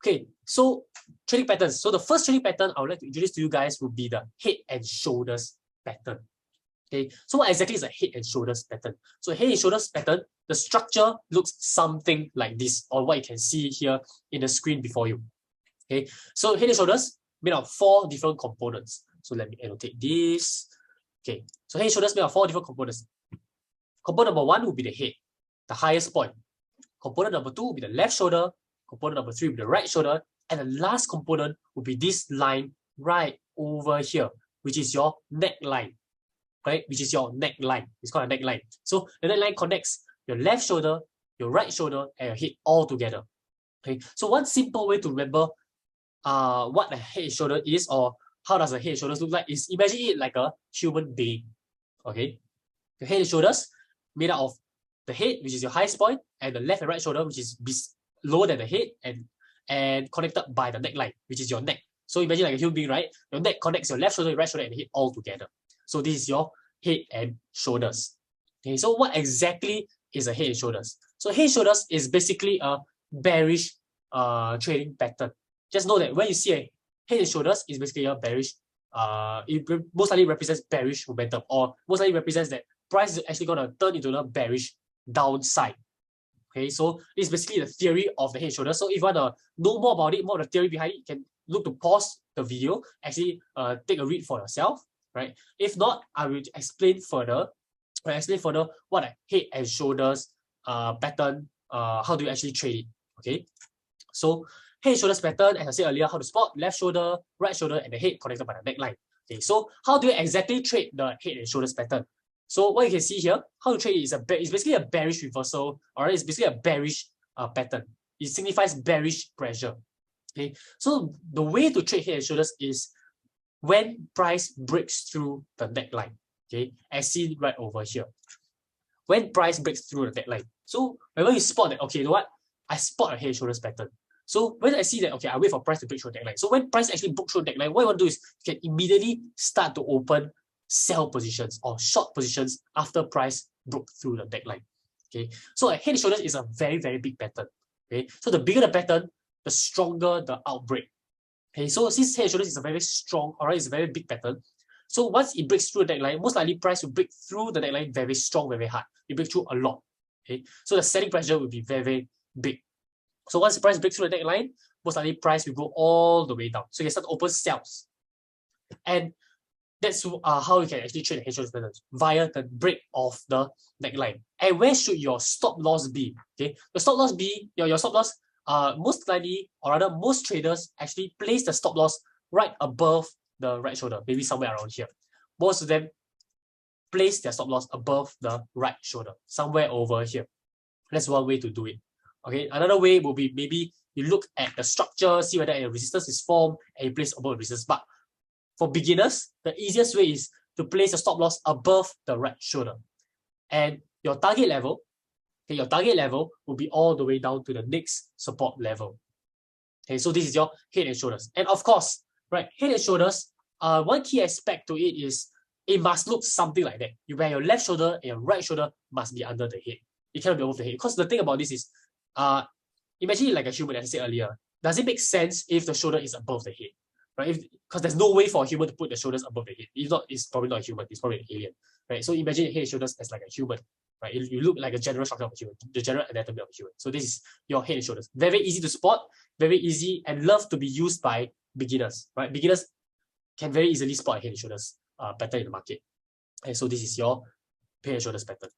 Okay, so trading patterns. So the first trading pattern I would like to introduce to you guys would be the head and shoulders pattern. Okay, so what exactly is a head and shoulders pattern? So head and shoulders pattern, the structure looks something like this, or what you can see here in the screen before you. Okay, so head and shoulders made of 4 different components. So let me annotate this. Okay, so head and shoulders made of 4 different components. Component number 1 will be the head, the highest point. Component number 2 will be the left shoulder. Component number 3 will be the right shoulder. And the last component will be this line right over here, which is your neckline. Right, which is your neckline. It's called a neckline. So the neckline connects your left shoulder, your right shoulder, and your head all together. Okay, so one simple way to remember what a head and shoulder is, or how does a head and shoulders look like, is imagine it like a human being. Okay, the head and shoulders made up of the head, which is your highest point, and the left and right shoulder, which is lower than the head, and connected by the neckline, which is your neck. So imagine like a human being, right? Your neck connects your left shoulder, your right shoulder, and the head all together. So this is your head and shoulders. Okay, so what exactly is a head and shoulders? So head and shoulders is basically a bearish trading pattern. Just know that when you see a head and shoulders, it's basically a bearish, it most likely represents bearish momentum, or most likely represents that price is actually going to turn into a bearish downside. Okay, so it's basically the theory of the head and shoulders. So if you want to know more about it, more of the theory behind it, you can look to pause the video, actually take a read for yourself. Right? If not, I will explain further. What a head and shoulders pattern, how do you actually trade it? Okay, so head and shoulders pattern, as I said earlier, how to spot left shoulder, right shoulder, and the head connected by the neckline. Okay, so how do you exactly trade the head and shoulders pattern? So what you can see here, how to trade it is basically a bearish reversal, or it's basically a bearish pattern. It signifies bearish pressure. Okay, so the way to trade head and shoulders is when price breaks through the neckline, okay, as seen right over here. When price breaks through the neckline. So whenever you spot that, okay, you know what? I spot a head and shoulders pattern. So when I see that, okay, I wait for price to break through the neckline. So when price actually broke through the neckline, what you want to do is you can immediately start to open sell positions or short positions after price broke through the neckline. Okay, so a head and shoulders is a very, very big pattern. Okay, so the bigger the pattern, the stronger the outbreak. Okay, so since head and shoulders is a very strong, alright, it's a very big pattern. So once it breaks through the neckline, most likely price will break through the neckline very strong, very hard. It breaks through a lot. Okay, so the selling pressure will be very, very big. So once the price breaks through the neckline, most likely price will go all the way down. So you can start to open sells. And that's how you can actually trade the head and shoulders pattern, via the break of the neckline. And where should your stop loss be? Okay, the stop loss be, your stop loss, most likely, or rather most traders actually place the stop loss right above the right shoulder, maybe somewhere around here. Most of them place their stop loss above the right shoulder, somewhere over here. That's one way to do it. Okay, another way will be maybe you look at the structure, see whether a resistance is formed, and you place above the resistance. But for beginners, the easiest way is to place a stop loss above the right shoulder. And your target level, okay, your target level will be all the way down to the next support level. Okay, so this is your head and shoulders. And of course, right, head and shoulders, one key aspect to it is it must look something like that. Where your left shoulder and your right shoulder must be under the head. It cannot be above the head. Because the thing about this is, imagine it like a human, as I said earlier. Does it make sense if the shoulder is above the head? Right? Because there's no way for a human to put the shoulders above the head. If not, it's probably not a human, it's probably an alien. Right? So imagine head and shoulders as like a human. Right? You look like a general structure of a human, the general anatomy of a human. So this is your head and shoulders. Very easy to spot, very easy, and love to be used by beginners. Right? Beginners can very easily spot a head and shoulders pattern in the market. And so this is your head and shoulders pattern.